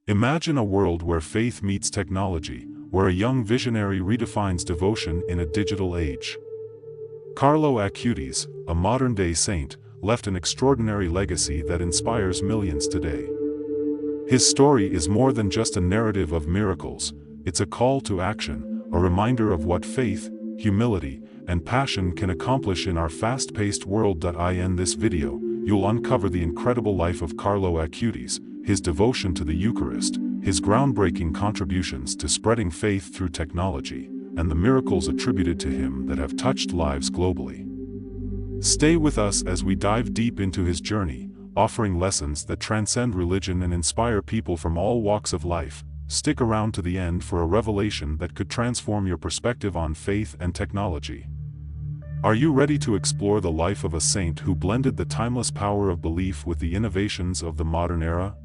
Imagine a world where faith meets technology, where a young visionary redefines devotion in a digital age. Carlo Acutis, a modern-day saint, left an extraordinary legacy that inspires millions today. His story is more than just a narrative of miracles, it's a call to action, a reminder of what faith, humility, and passion can accomplish in our fast-paced world. In this video, you'll uncover the incredible life of Carlo Acutis, his devotion to the Eucharist, his groundbreaking contributions to spreading faith through technology, and the miracles attributed to him that have touched lives globally. Stay with us as we dive deep into his journey, offering lessons that transcend religion and inspire people from all walks of life. Stick around to the end for a revelation that could transform your perspective on faith and technology. Are you ready to explore the life of a saint who blended the timeless power of belief with the innovations of the modern era?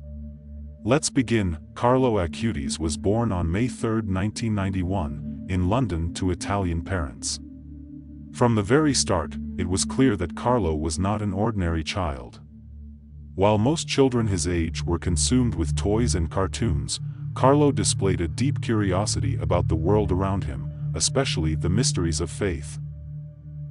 Let's begin. Carlo Acutis was born on May 3, 1991, in London to Italian parents. From the very start, it was clear that Carlo was not an ordinary child. While most children his age were consumed with toys and cartoons, Carlo displayed a deep curiosity about the world around him, especially the mysteries of faith.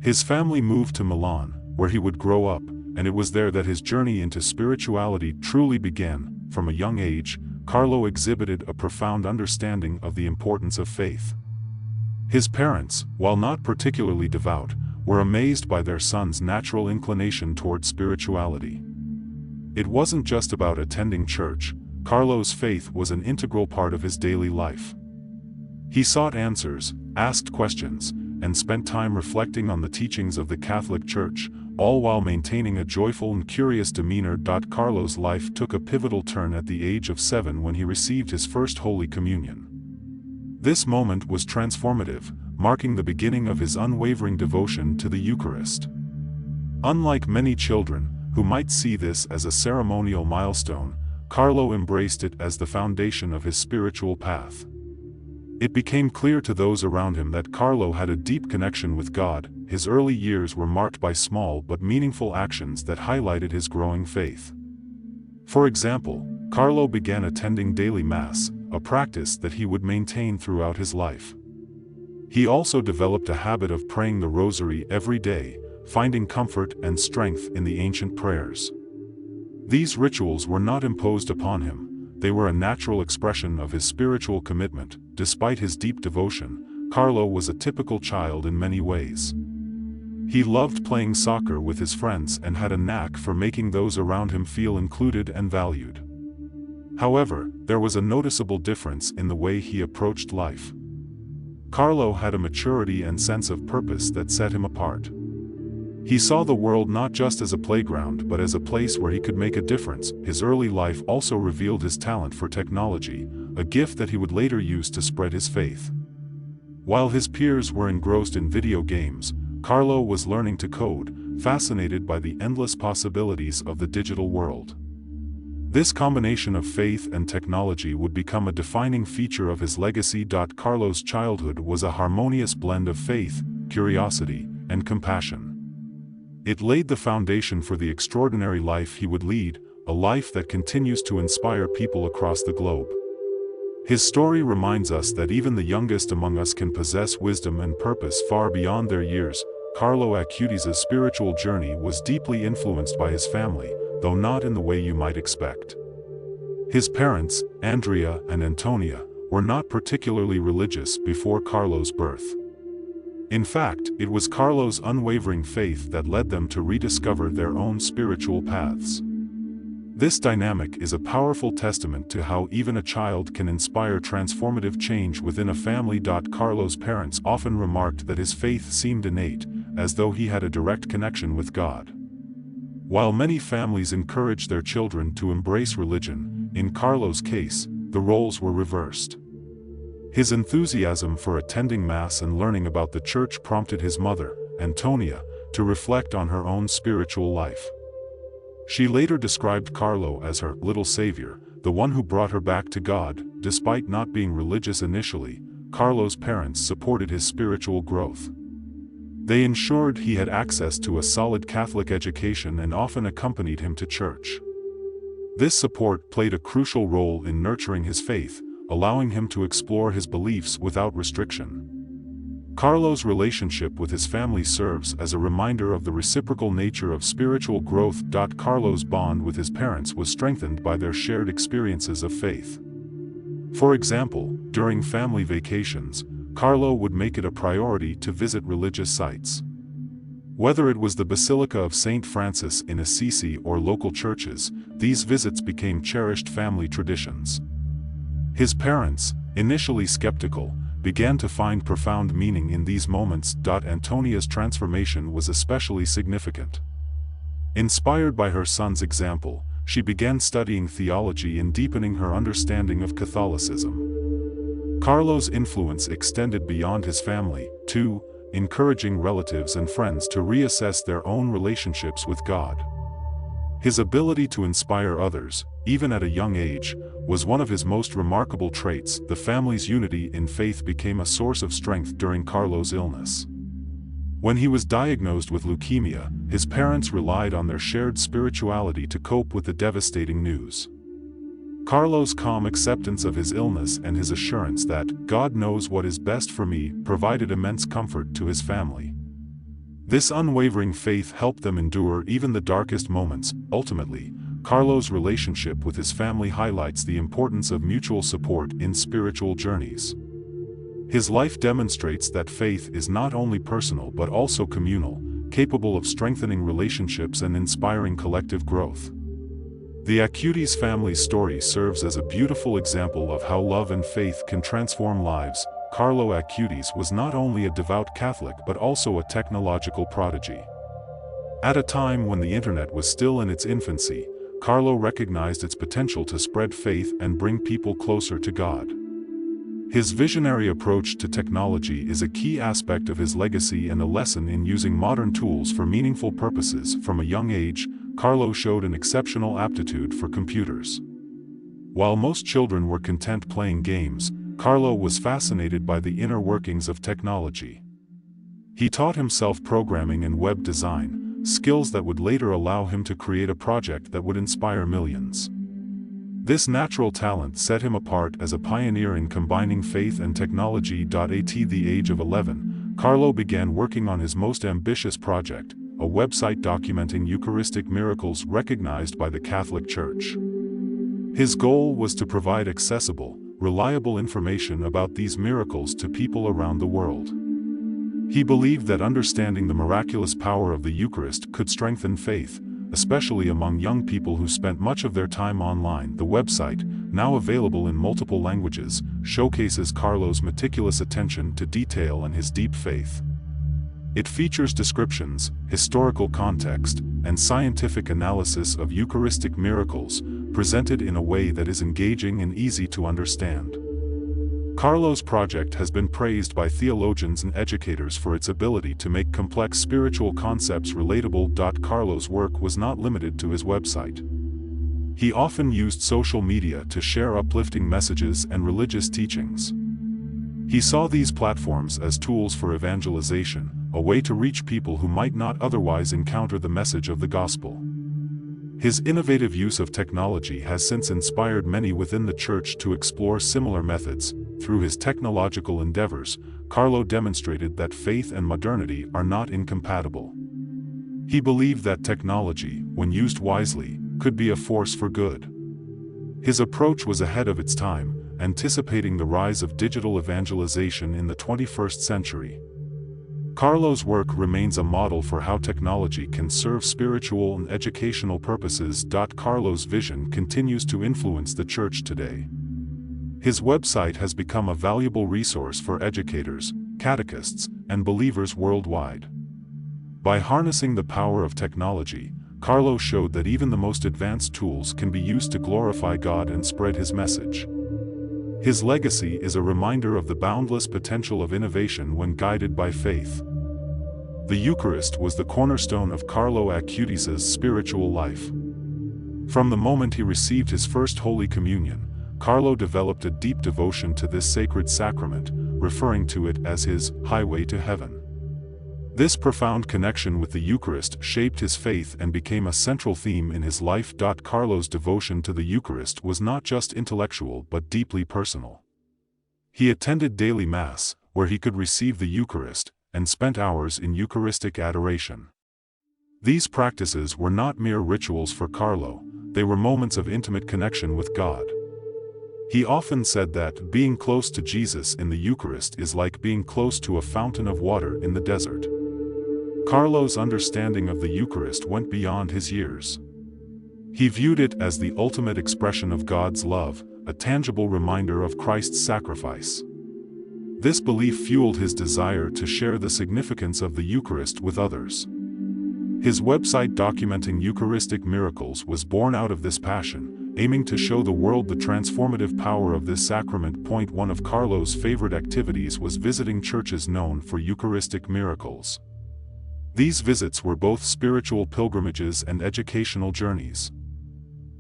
His family moved to Milan, where he would grow up, and it was there that his journey into spirituality truly began. From a young age, Carlo exhibited a profound understanding of the importance of faith. His parents, while not particularly devout, were amazed by their son's natural inclination toward spirituality. It wasn't just about attending church. Carlo's faith was an integral part of his daily life. He sought answers, asked questions, and spent time reflecting on the teachings of the Catholic Church, all while maintaining a joyful and curious demeanor. Carlo's life took a pivotal turn at the age of 7 when he received his first Holy Communion. This moment was transformative, marking the beginning of his unwavering devotion to the Eucharist. Unlike many children, who might see this as a ceremonial milestone, Carlo embraced it as the foundation of his spiritual path. It became clear to those around him that Carlo had a deep connection with God. His early years were marked by small but meaningful actions that highlighted his growing faith. For example, Carlo began attending daily Mass, a practice that he would maintain throughout his life. He also developed a habit of praying the Rosary every day, finding comfort and strength in the ancient prayers. These rituals were not imposed upon him. They were a natural expression of his spiritual commitment. Despite his deep devotion, Carlo was a typical child in many ways. He loved playing soccer with his friends and had a knack for making those around him feel included and valued. However, there was a noticeable difference in the way he approached life. Carlo had a maturity and sense of purpose that set him apart. He saw the world not just as a playground but as a place where he could make a difference. His early life also revealed his talent for technology, a gift that he would later use to spread his faith. While his peers were engrossed in video games, Carlo was learning to code, fascinated by the endless possibilities of the digital world. This combination of faith and technology would become a defining feature of his legacy. Carlo's childhood was a harmonious blend of faith, curiosity, and compassion. It laid the foundation for the extraordinary life he would lead, a life that continues to inspire people across the globe. His story reminds us that even the youngest among us can possess wisdom and purpose far beyond their years. Carlo Acutis' spiritual journey was deeply influenced by his family, though not in the way you might expect. His parents, Andrea and Antonia, were not particularly religious before Carlo's birth. In fact, it was Carlo's unwavering faith that led them to rediscover their own spiritual paths. This dynamic is a powerful testament to how even a child can inspire transformative change within a family. Carlo's parents often remarked that his faith seemed innate, as though he had a direct connection with God. While many families encourage their children to embrace religion, in Carlo's case, the roles were reversed. His enthusiasm for attending Mass and learning about the Church prompted his mother, Antonia, to reflect on her own spiritual life. She later described Carlo as her little savior, the one who brought her back to God. Despite not being religious initially, Carlo's parents supported his spiritual growth. They ensured he had access to a solid Catholic education and often accompanied him to church. This support played a crucial role in nurturing his faith, allowing him to explore his beliefs without restriction. Carlo's relationship with his family serves as a reminder of the reciprocal nature of spiritual growth. Carlo's bond with his parents was strengthened by their shared experiences of faith. For example, during family vacations, Carlo would make it a priority to visit religious sites. Whether it was the Basilica of St. Francis in Assisi or local churches, these visits became cherished family traditions. His parents, initially skeptical, began to find profound meaning in these moments. Antonia's transformation was especially significant. Inspired by her son's example, she began studying theology and deepening her understanding of Catholicism. Carlo's influence extended beyond his family, too, encouraging relatives and friends to reassess their own relationships with God. His ability to inspire others, even at a young age, was one of his most remarkable traits. The family's unity in faith became a source of strength during Carlo's illness. When he was diagnosed with leukemia, his parents relied on their shared spirituality to cope with the devastating news. Carlo's calm acceptance of his illness and his assurance that God knows what is best for me provided immense comfort to his family. This unwavering faith helped them endure even the darkest moments. Ultimately, Carlo's relationship with his family highlights the importance of mutual support in spiritual journeys. His life demonstrates that faith is not only personal but also communal, capable of strengthening relationships and inspiring collective growth. The Acutis family story serves as a beautiful example of how love and faith can transform lives. Carlo Acutis was not only a devout Catholic but also a technological prodigy. At a time when the internet was still in its infancy, Carlo recognized its potential to spread faith and bring people closer to God. His visionary approach to technology is a key aspect of his legacy and a lesson in using modern tools for meaningful purposes. From a young age, Carlo showed an exceptional aptitude for computers. While most children were content playing games, Carlo was fascinated by the inner workings of technology. He taught himself programming and web design, skills that would later allow him to create a project that would inspire millions. This natural talent set him apart as a pioneer in combining faith and technology. At the age of 11, Carlo began working on his most ambitious project, a website documenting Eucharistic miracles recognized by the Catholic Church. His goal was to provide accessible, reliable information about these miracles to people around the world. He believed that understanding the miraculous power of the Eucharist could strengthen faith, especially among young people who spent much of their time online. The website, now available in multiple languages, showcases Carlo's meticulous attention to detail and his deep faith. It features descriptions, historical context, and scientific analysis of Eucharistic miracles, presented in a way that is engaging and easy to understand. Carlo's project has been praised by theologians and educators for its ability to make complex spiritual concepts relatable. Carlo's work was not limited to his website. He often used social media to share uplifting messages and religious teachings. He saw these platforms as tools for evangelization, a way to reach people who might not otherwise encounter the message of the gospel. His innovative use of technology has since inspired many within the Church to explore similar methods. Through his technological endeavors, Carlo demonstrated that faith and modernity are not incompatible. He believed that technology, when used wisely, could be a force for good. His approach was ahead of its time, anticipating the rise of digital evangelization in the 21st century. Carlo's work remains a model for how technology can serve spiritual and educational purposes. Carlo's vision continues to influence the Church today. His website has become a valuable resource for educators, catechists, and believers worldwide. By harnessing the power of technology, Carlo showed that even the most advanced tools can be used to glorify God and spread His message. His legacy is a reminder of the boundless potential of innovation when guided by faith. The Eucharist was the cornerstone of Carlo Acutis' spiritual life. From the moment he received his first Holy Communion, Carlo developed a deep devotion to this sacred sacrament, referring to it as his highway to heaven. This profound connection with the Eucharist shaped his faith and became a central theme in his life. Carlo's devotion to the Eucharist was not just intellectual but deeply personal. He attended daily Mass, where he could receive the Eucharist, and spent hours in Eucharistic adoration. These practices were not mere rituals for Carlo, they were moments of intimate connection with God. He often said that being close to Jesus in the Eucharist is like being close to a fountain of water in the desert. Carlo's understanding of the Eucharist went beyond his years. He viewed it as the ultimate expression of God's love, a tangible reminder of Christ's sacrifice. This belief fueled his desire to share the significance of the Eucharist with others. His website documenting Eucharistic miracles was born out of this passion, aiming to show the world the transformative power of this sacrament. One of Carlo's favorite activities was visiting churches known for Eucharistic miracles. These visits were both spiritual pilgrimages and educational journeys.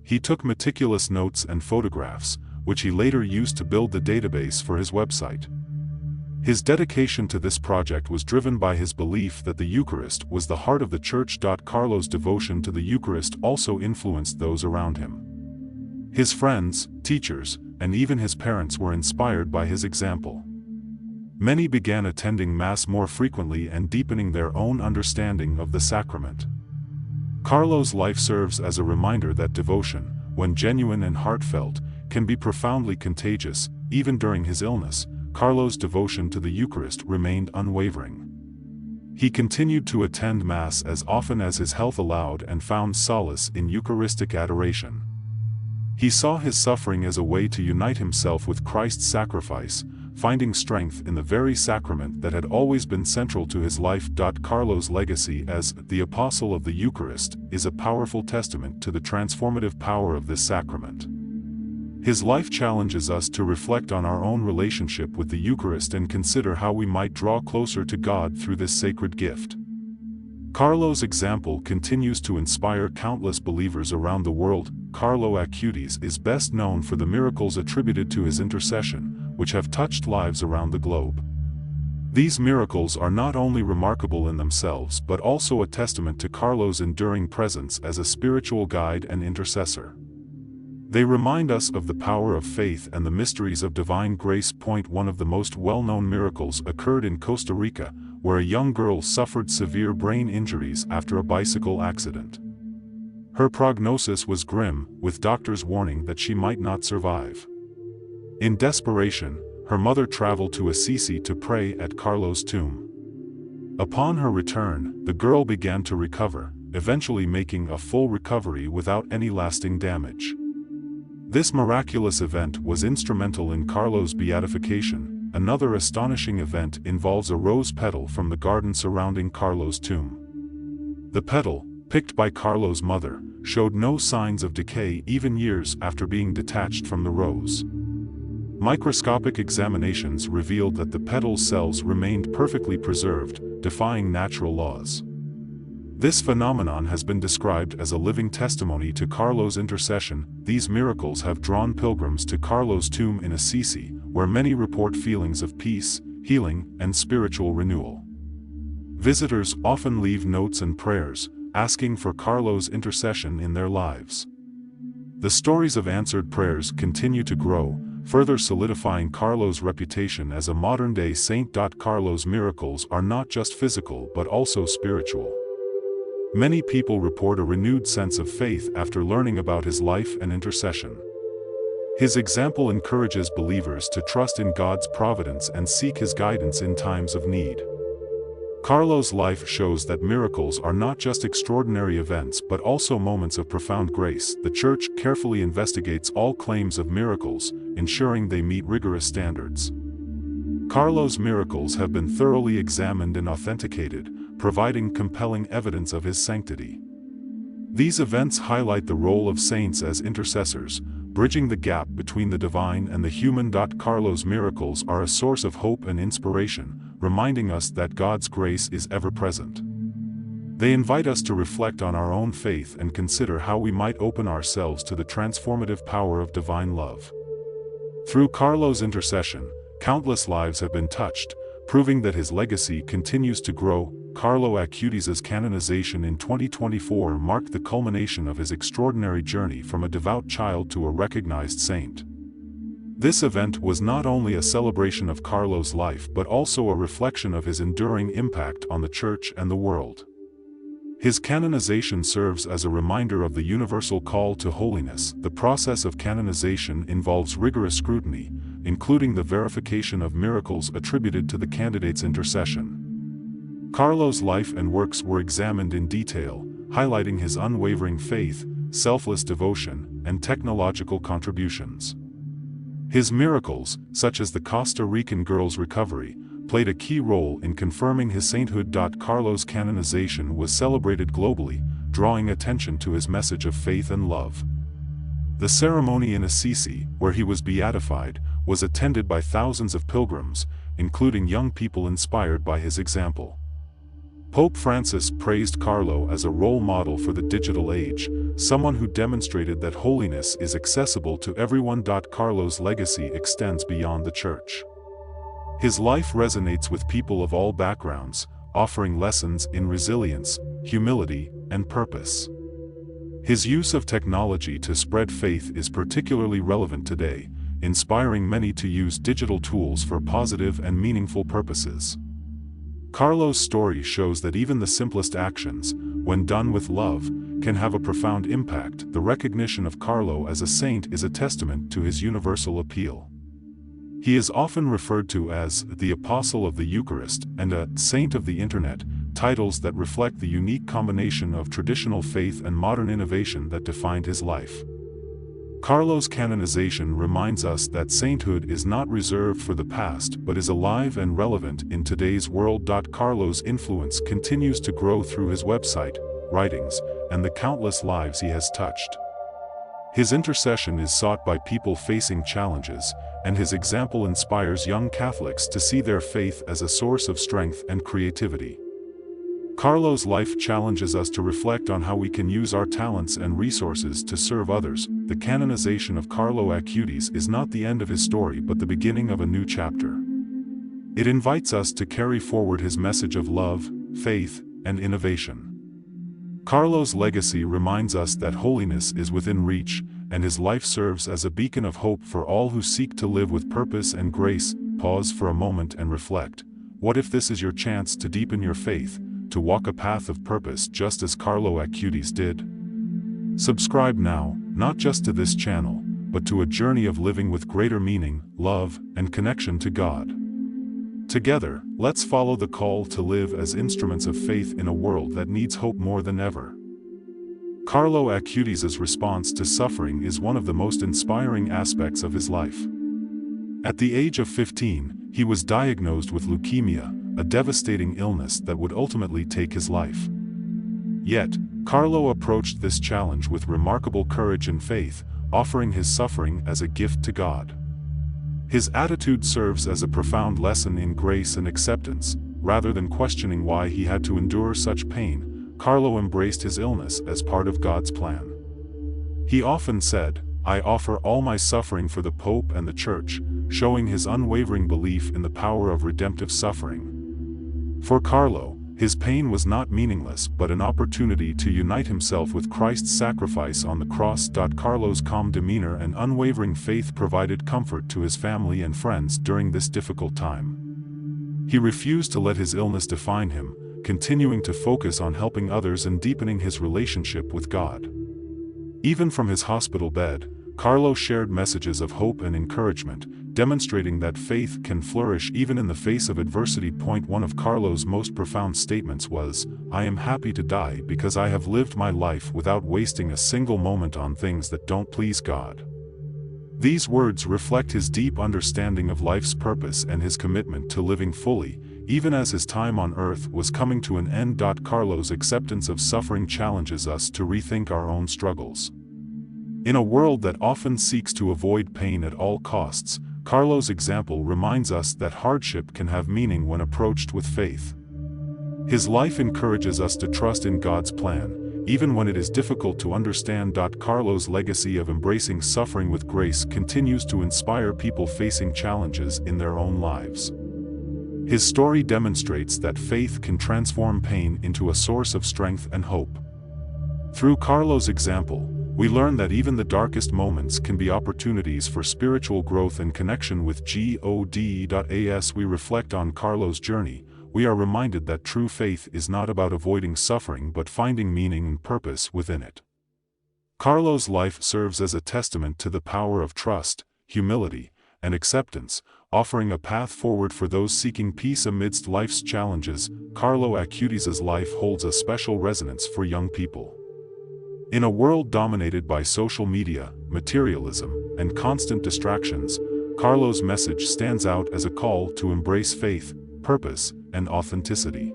He took meticulous notes and photographs, which he later used to build the database for his website. His dedication to this project was driven by his belief that the Eucharist was the heart of the Church. Carlo's devotion to the Eucharist also influenced those around him. His friends, teachers, and even his parents were inspired by his example. Many began attending Mass more frequently and deepening their own understanding of the sacrament. Carlo's life serves as a reminder that devotion, when genuine and heartfelt, can be profoundly contagious. Even during his illness, Carlo's devotion to the Eucharist remained unwavering. He continued to attend Mass as often as his health allowed and found solace in Eucharistic adoration. He saw his suffering as a way to unite himself with Christ's sacrifice, finding strength in the very sacrament that had always been central to his life. Carlo's legacy as the Apostle of the Eucharist is a powerful testament to the transformative power of this sacrament. His life challenges us to reflect on our own relationship with the Eucharist and consider how we might draw closer to God through this sacred gift. Carlo's example continues to inspire countless believers around the world. Carlo Acutis is best known for the miracles attributed to his intercession, which have touched lives around the globe. These miracles are not only remarkable in themselves but also a testament to Carlo's enduring presence as a spiritual guide and intercessor. They remind us of the power of faith and the mysteries of divine grace. One of the most well-known miracles occurred in Costa Rica, where a young girl suffered severe brain injuries after a bicycle accident. Her prognosis was grim, with doctors warning that she might not survive. In desperation, her mother traveled to Assisi to pray at Carlo's tomb. Upon her return, the girl began to recover, eventually making a full recovery without any lasting damage. This miraculous event was instrumental in Carlo's beatification. Another astonishing event involves a rose petal from the garden surrounding Carlo's tomb. The petal, picked by Carlo's mother, showed no signs of decay even years after being detached from the rose. Microscopic examinations revealed that the petal's cells remained perfectly preserved, defying natural laws. This phenomenon has been described as a living testimony to Carlo's intercession. These miracles have drawn pilgrims to Carlo's tomb in Assisi, where many report feelings of peace, healing, and spiritual renewal. Visitors often leave notes and prayers, asking for Carlo's intercession in their lives. The stories of answered prayers continue to grow, further solidifying Carlo's reputation as a modern-day saint. Carlo's miracles are not just physical but also spiritual. Many people report a renewed sense of faith after learning about his life and intercession. His example encourages believers to trust in God's providence and seek his guidance in times of need. Carlo's life shows that miracles are not just extraordinary events but also moments of profound grace. The Church carefully investigates all claims of miracles, ensuring they meet rigorous standards. Carlo's miracles have been thoroughly examined and authenticated, providing compelling evidence of his sanctity. These events highlight the role of saints as intercessors, bridging the gap between the divine and the human. Carlo's miracles are a source of hope and inspiration, reminding us that God's grace is ever present. They invite us to reflect on our own faith and consider how we might open ourselves to the transformative power of divine love. Through Carlo's intercession, countless lives have been touched, proving that his legacy continues to grow. Carlo Acutis's canonization in 2024 marked the culmination of his extraordinary journey from a devout child to a recognized saint. This event was not only a celebration of Carlo's life but also a reflection of his enduring impact on the Church and the world. His canonization serves as a reminder of the universal call to holiness. The process of canonization involves rigorous scrutiny, including the verification of miracles attributed to the candidate's intercession. Carlo's life and works were examined in detail, highlighting his unwavering faith, selfless devotion, and technological contributions. His miracles, such as the Costa Rican girl's recovery, played a key role in confirming his sainthood. Carlo's canonization was celebrated globally, drawing attention to his message of faith and love. The ceremony in Assisi, where he was beatified, was attended by thousands of pilgrims, including young people inspired by his example. Pope Francis praised Carlo as a role model for the digital age, someone who demonstrated that holiness is accessible to everyone. Carlo's legacy extends beyond the Church. His life resonates with people of all backgrounds, offering lessons in resilience, humility, and purpose. His use of technology to spread faith is particularly relevant today, inspiring many to use digital tools for positive and meaningful purposes. Carlo's story shows that even the simplest actions, when done with love, can have a profound impact. The recognition of Carlo as a saint is a testament to his universal appeal. He is often referred to as the Apostle of the Eucharist and a Saint of the Internet, titles that reflect the unique combination of traditional faith and modern innovation that defined his life. Carlo's canonization reminds us that sainthood is not reserved for the past but is alive and relevant in today's world. Carlo's influence continues to grow through his website, writings, and the countless lives he has touched. His intercession is sought by people facing challenges, and his example inspires young Catholics to see their faith as a source of strength and creativity. Carlo's life challenges us to reflect on how we can use our talents and resources to serve others. The canonization of Carlo Acutis is not the end of his story but the beginning of a new chapter. It invites us to carry forward his message of love, faith, and innovation. Carlo's legacy reminds us that holiness is within reach, and his life serves as a beacon of hope for all who seek to live with purpose and grace. Pause for a moment and reflect. What if this is your chance to deepen your faith, to walk a path of purpose just as Carlo Acutis did? Subscribe now, not just to this channel, but to a journey of living with greater meaning, love, and connection to God. Together, let's follow the call to live as instruments of faith in a world that needs hope more than ever. Carlo Acutis's response to suffering is one of the most inspiring aspects of his life. At the age of 15, he was diagnosed with leukemia, a devastating illness that would ultimately take his life. Yet, Carlo approached this challenge with remarkable courage and faith, offering his suffering as a gift to God. His attitude serves as a profound lesson in grace and acceptance. Rather than questioning why he had to endure such pain, Carlo embraced his illness as part of God's plan. He often said, "I offer all my suffering for the Pope and the Church," showing his unwavering belief in the power of redemptive suffering. For Carlo, his pain was not meaningless but an opportunity to unite himself with Christ's sacrifice on the cross. Carlo's calm demeanor and unwavering faith provided comfort to his family and friends during this difficult time. He refused to let his illness define him, continuing to focus on helping others and deepening his relationship with God. Even from his hospital bed, Carlo shared messages of hope and encouragement, demonstrating that faith can flourish even in the face of adversity. One of Carlo's most profound statements was, "I am happy to die because I have lived my life without wasting a single moment on things that don't please God." These words reflect his deep understanding of life's purpose and his commitment to living fully, even as his time on earth was coming to an end. Carlo's acceptance of suffering challenges us to rethink our own struggles. In a world that often seeks to avoid pain at all costs, Carlo's example reminds us that hardship can have meaning when approached with faith. His life encourages us to trust in God's plan, even when it is difficult to understand. Carlo's legacy of embracing suffering with grace continues to inspire people facing challenges in their own lives. His story demonstrates that faith can transform pain into a source of strength and hope. Through Carlo's example, we learn that even the darkest moments can be opportunities for spiritual growth and connection with God. As we reflect on Carlo's journey, we are reminded that true faith is not about avoiding suffering but finding meaning and purpose within it. Carlo's life serves as a testament to the power of trust, humility, and acceptance, offering a path forward for those seeking peace amidst life's challenges. Carlo Acutis' life holds a special resonance for young people. In a world dominated by social media, materialism, and constant distractions, Carlo's message stands out as a call to embrace faith, purpose, and authenticity.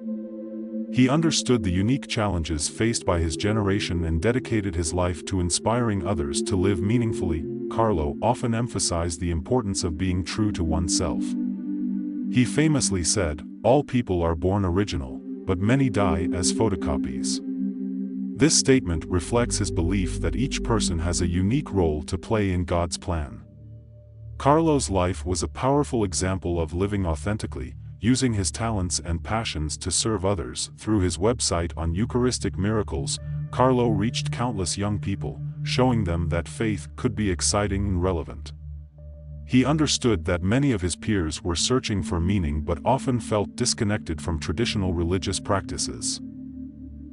He understood the unique challenges faced by his generation and dedicated his life to inspiring others to live meaningfully. Carlo often emphasized the importance of being true to oneself. He famously said, "All people are born original, but many die as photocopies." This statement reflects his belief that each person has a unique role to play in God's plan. Carlo's life was a powerful example of living authentically, using his talents and passions to serve others. Through his website on Eucharistic miracles, Carlo reached countless young people, showing them that faith could be exciting and relevant. He understood that many of his peers were searching for meaning but often felt disconnected from traditional religious practices.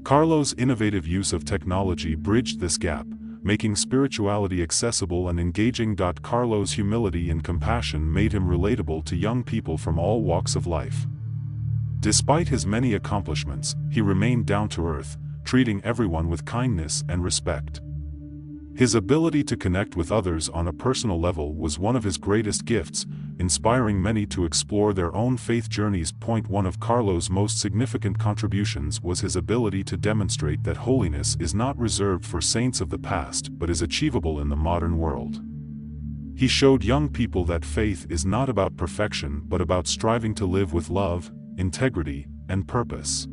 Carlo's innovative use of technology bridged this gap, making spirituality accessible and engaging. Carlo's humility and compassion made him relatable to young people from all walks of life. Despite his many accomplishments, he remained down to earth, treating everyone with kindness and respect. His ability to connect with others on a personal level was one of his greatest gifts, inspiring many to explore their own faith journeys. One of Carlo's most significant contributions was his ability to demonstrate that holiness is not reserved for saints of the past but is achievable in the modern world. He showed young people that faith is not about perfection but about striving to live with love, integrity, and purpose.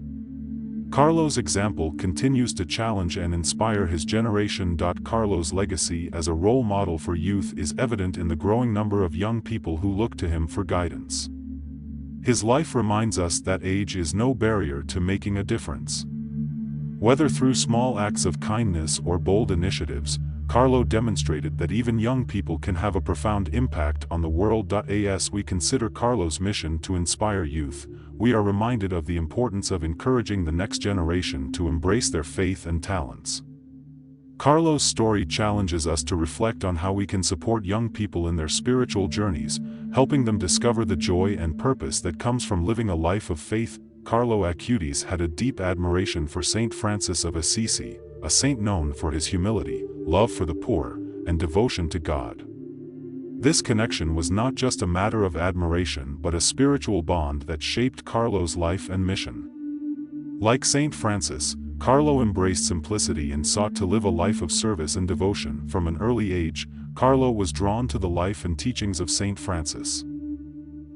Carlo's example continues to challenge and inspire his generation. Carlo's legacy as a role model for youth is evident in the growing number of young people who look to him for guidance. His life reminds us that age is no barrier to making a difference. Whether through small acts of kindness or bold initiatives, Carlo demonstrated that even young people can have a profound impact on the world. As we consider Carlo's mission to inspire youth, we are reminded of the importance of encouraging the next generation to embrace their faith and talents. Carlo's story challenges us to reflect on how we can support young people in their spiritual journeys, helping them discover the joy and purpose that comes from living a life of faith. Carlo Acutis had a deep admiration for Saint Francis of Assisi, a saint known for his humility, love for the poor, and devotion to God. This connection was not just a matter of admiration but a spiritual bond that shaped Carlo's life and mission. Like Saint Francis, Carlo embraced simplicity and sought to live a life of service and devotion. From an early age, Carlo was drawn to the life and teachings of Saint Francis.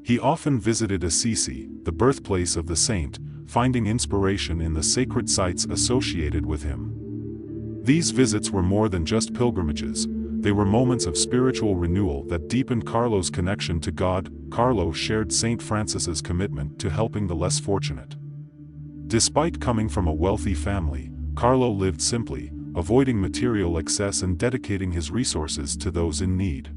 He often visited Assisi, the birthplace of the saint, finding inspiration in the sacred sites associated with him. These visits were more than just pilgrimages. They were moments of spiritual renewal that deepened Carlo's connection to God. Carlo shared Saint Francis's commitment to helping the less fortunate. Despite coming from a wealthy family, Carlo lived simply, avoiding material excess and dedicating his resources to those in need.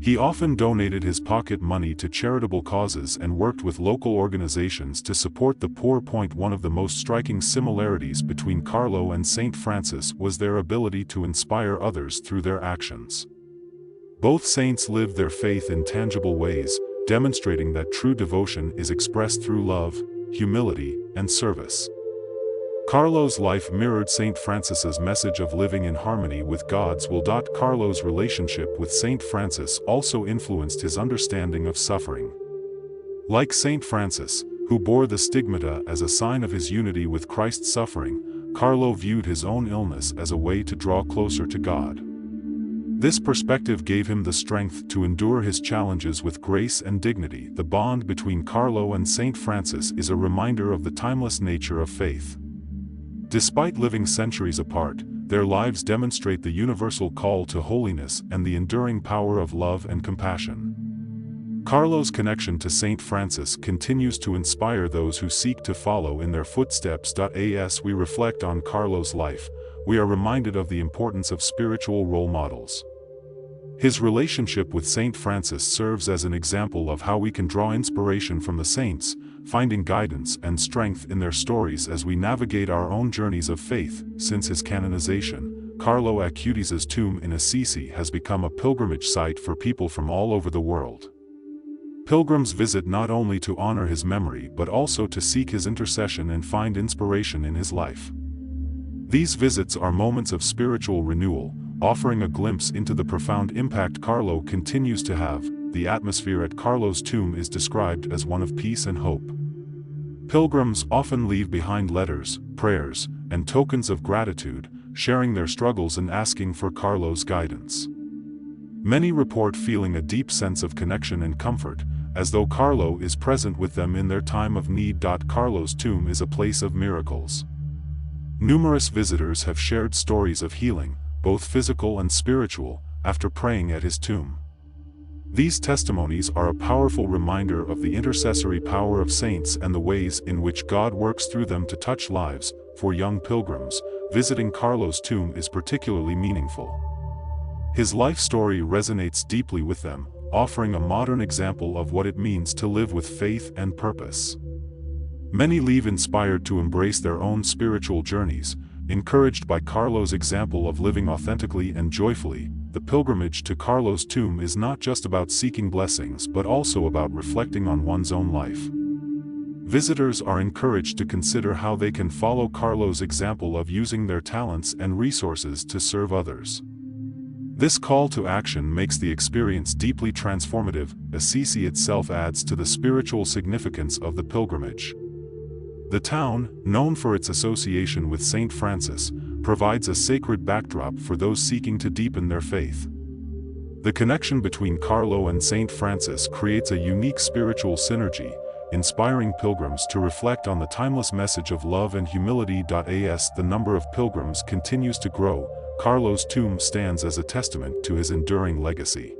He often donated his pocket money to charitable causes and worked with local organizations to support the poor. One of the most striking similarities between Carlo and Saint Francis was their ability to inspire others through their actions. Both saints lived their faith in tangible ways, demonstrating that true devotion is expressed through love, humility, and service. Carlo's life mirrored Saint Francis's message of living in harmony with God's will. Carlo's relationship with Saint Francis also influenced his understanding of suffering. Like Saint Francis, who bore the stigmata as a sign of his unity with Christ's suffering, Carlo viewed his own illness as a way to draw closer to God. This perspective gave him the strength to endure his challenges with grace and dignity. The bond between Carlo and Saint Francis is a reminder of the timeless nature of faith. Despite living centuries apart, their lives demonstrate the universal call to holiness and the enduring power of love and compassion. Carlo's connection to Saint Francis continues to inspire those who seek to follow in their footsteps. As we reflect on Carlo's life, we are reminded of the importance of spiritual role models. His relationship with Saint Francis serves as an example of how we can draw inspiration from the saints, finding guidance and strength in their stories as we navigate our own journeys of faith. Since his canonization, Carlo Acutis' tomb in Assisi has become a pilgrimage site for people from all over the world. Pilgrims visit not only to honor his memory but also to seek his intercession and find inspiration in his life. These visits are moments of spiritual renewal, offering a glimpse into the profound impact Carlo continues to have. The atmosphere at Carlo's tomb is described as one of peace and hope. Pilgrims often leave behind letters, prayers, and tokens of gratitude, sharing their struggles and asking for Carlo's guidance. Many report feeling a deep sense of connection and comfort, as though Carlo is present with them in their time of need. Carlo's tomb is a place of miracles. Numerous visitors have shared stories of healing, both physical and spiritual, after praying at his tomb. These testimonies are a powerful reminder of the intercessory power of saints and the ways in which God works through them to touch lives. For young pilgrims, visiting Carlo's tomb is particularly meaningful. His life story resonates deeply with them, offering a modern example of what it means to live with faith and purpose. Many leave inspired to embrace their own spiritual journeys, encouraged by Carlo's example of living authentically and joyfully. The pilgrimage to Carlo's tomb is not just about seeking blessings but also about reflecting on one's own life. Visitors are encouraged to consider how they can follow Carlo's example of using their talents and resources to serve others. This call to action makes the experience deeply transformative. Assisi itself adds to the spiritual significance of the pilgrimage. The town, known for its association with Saint Francis, provides a sacred backdrop for those seeking to deepen their faith. The connection between Carlo and Saint Francis creates a unique spiritual synergy, inspiring pilgrims to reflect on the timeless message of love and humility. As the number of pilgrims continues to grow, Carlo's tomb stands as a testament to his enduring legacy.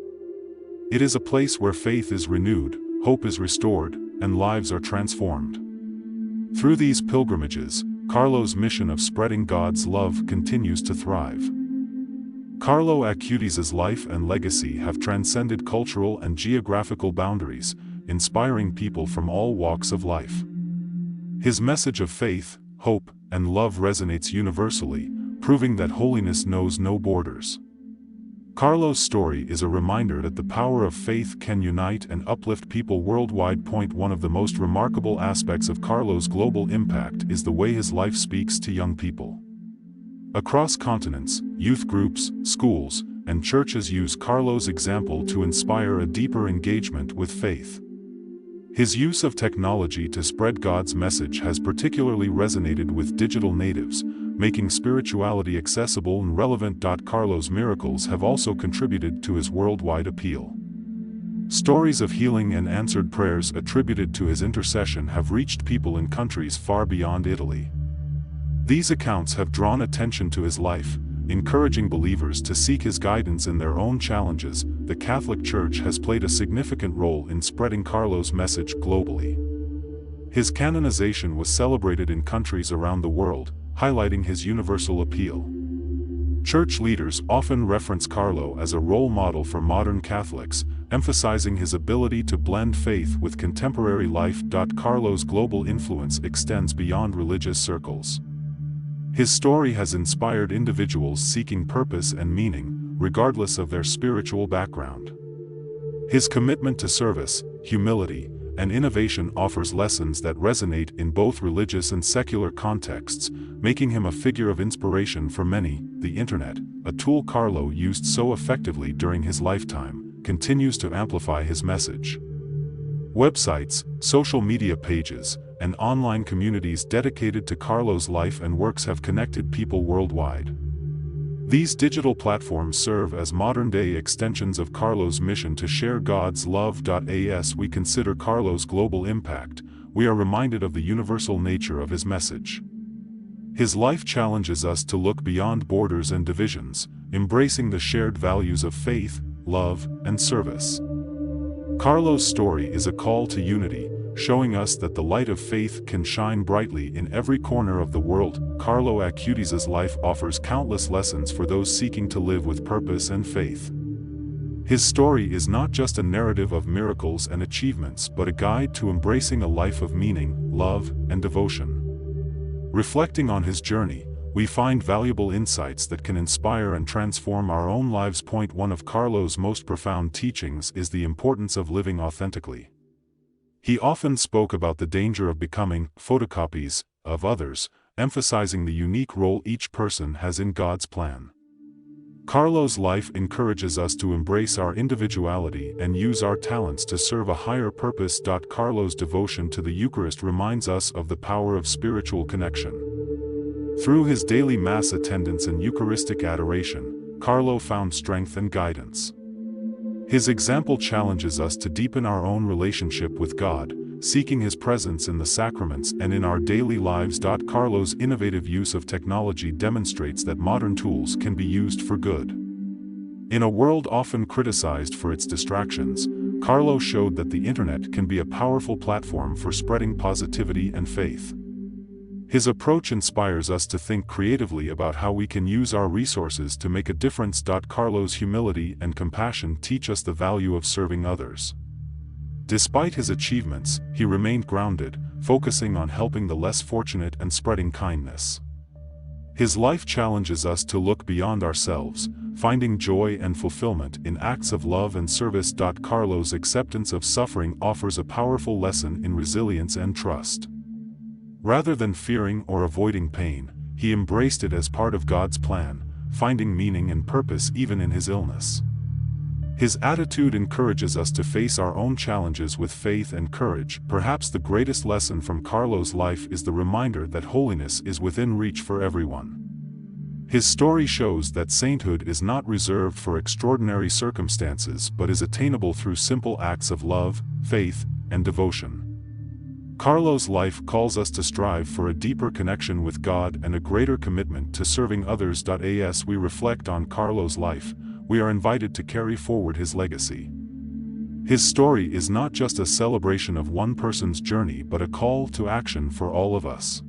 It is a place where faith is renewed, hope is restored, and lives are transformed. Through these pilgrimages, Carlo's mission of spreading God's love continues to thrive. Carlo Acutis' life and legacy have transcended cultural and geographical boundaries, inspiring people from all walks of life. His message of faith, hope, and love resonates universally, proving that holiness knows no borders. Carlo's story is a reminder that the power of faith can unite and uplift people worldwide. One of the most remarkable aspects of Carlo's global impact is the way his life speaks to young people. Across continents, youth groups, schools, and churches use Carlo's example to inspire a deeper engagement with faith. His use of technology to spread God's message has particularly resonated with digital natives, making spirituality accessible and relevant. Carlo's miracles have also contributed to his worldwide appeal. Stories of healing and answered prayers attributed to his intercession have reached people in countries far beyond Italy. These accounts have drawn attention to his life, encouraging believers to seek his guidance in their own challenges. The Catholic Church has played a significant role in spreading Carlo's message globally. His canonization was celebrated in countries around the world, highlighting his universal appeal. Church leaders often reference Carlo as a role model for modern Catholics, emphasizing his ability to blend faith with contemporary life. Carlo's global influence extends beyond religious circles. His story has inspired individuals seeking purpose and meaning, regardless of their spiritual background. His commitment to service, humility, and innovation offers lessons that resonate in both religious and secular contexts, making him a figure of inspiration for many. The Internet, a tool Carlo used so effectively during his lifetime, continues to amplify his message. Websites, social media pages, and online communities dedicated to Carlo's life and works have connected people worldwide. These digital platforms serve as modern-day extensions of Carlo's mission to share God's love. As we consider Carlo's global impact, we are reminded of the universal nature of his message. His life challenges us to look beyond borders and divisions, embracing the shared values of faith, love, and service. Carlo's story is a call to unity, showing us that the light of faith can shine brightly in every corner of the world. Carlo Acutis' life offers countless lessons for those seeking to live with purpose and faith. His story is not just a narrative of miracles and achievements but a guide to embracing a life of meaning, love, and devotion. Reflecting on his journey, we find valuable insights that can inspire and transform our own lives. Point 1 of Carlo's most profound teachings is the importance of living authentically. He often spoke about the danger of becoming photocopies of others, emphasizing the unique role each person has in God's plan. Carlo's life encourages us to embrace our individuality and use our talents to serve a higher purpose. Carlo's devotion to the Eucharist reminds us of the power of spiritual connection. Through his daily Mass attendance and Eucharistic adoration, Carlo found strength and guidance. His example challenges us to deepen our own relationship with God, seeking His presence in the sacraments and in our daily lives. Carlo's innovative use of technology demonstrates that modern tools can be used for good. In a world often criticized for its distractions, Carlo showed that the Internet can be a powerful platform for spreading positivity and faith. His approach inspires us to think creatively about how we can use our resources to make a difference. Carlo's humility and compassion teach us the value of serving others. Despite his achievements, he remained grounded, focusing on helping the less fortunate and spreading kindness. His life challenges us to look beyond ourselves, finding joy and fulfillment in acts of love and service. Carlo's acceptance of suffering offers a powerful lesson in resilience and trust. Rather than fearing or avoiding pain, he embraced it as part of God's plan, finding meaning and purpose even in his illness. His attitude encourages us to face our own challenges with faith and courage. Perhaps the greatest lesson from Carlo's life is the reminder that holiness is within reach for everyone. His story shows that sainthood is not reserved for extraordinary circumstances but is attainable through simple acts of love, faith, and devotion. Carlo's life calls us to strive for a deeper connection with God and a greater commitment to serving others. As we reflect on Carlo's life, we are invited to carry forward his legacy. His story is not just a celebration of one person's journey but a call to action for all of us.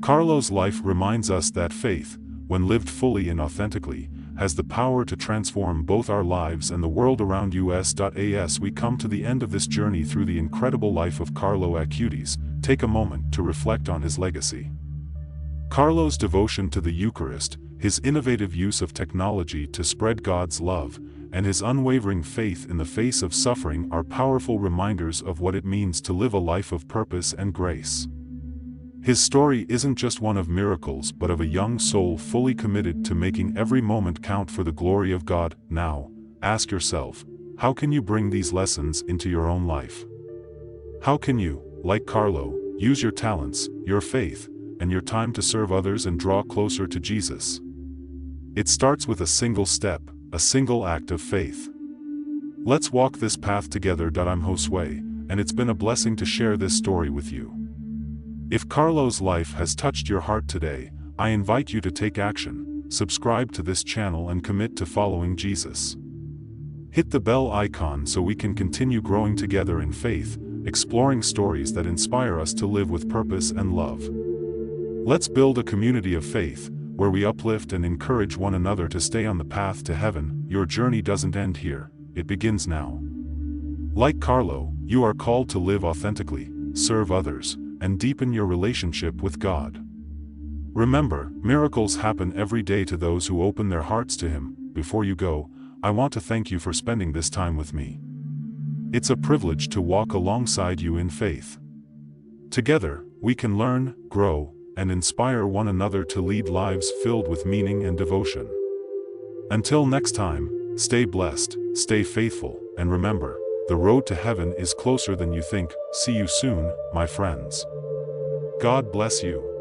Carlo's life reminds us that faith, when lived fully and authentically, has the power to transform both our lives and the world around us. As we come to the end of this journey through the incredible life of Carlo Acutis, take a moment to reflect on his legacy. Carlo's devotion to the Eucharist, his innovative use of technology to spread God's love, and his unwavering faith in the face of suffering are powerful reminders of what it means to live a life of purpose and grace. His story isn't just one of miracles but of a young soul fully committed to making every moment count for the glory of God. Now, ask yourself, how can you bring these lessons into your own life? How can you, like Carlo, use your talents, your faith, and your time to serve others and draw closer to Jesus? It starts with a single step, a single act of faith. Let's walk this path together. I'm Josue, and it's been a blessing to share this story with you. If Carlo's life has touched your heart today, I invite you to take action, subscribe to this channel and commit to following Jesus. Hit the bell icon so we can continue growing together in faith, exploring stories that inspire us to live with purpose and love. Let's build a community of faith, where we uplift and encourage one another to stay on the path to heaven. Your journey doesn't end here, it begins now. Like Carlo, you are called to live authentically, serve others, and deepen your relationship with God. Remember, miracles happen every day to those who open their hearts to Him. Before you go, I want to thank you for spending this time with me. It's a privilege to walk alongside you in faith. Together, we can learn, grow, and inspire one another to lead lives filled with meaning and devotion. Until next time, stay blessed, stay faithful, and remember, the road to heaven is closer than you think. See you soon, my friends. God bless you.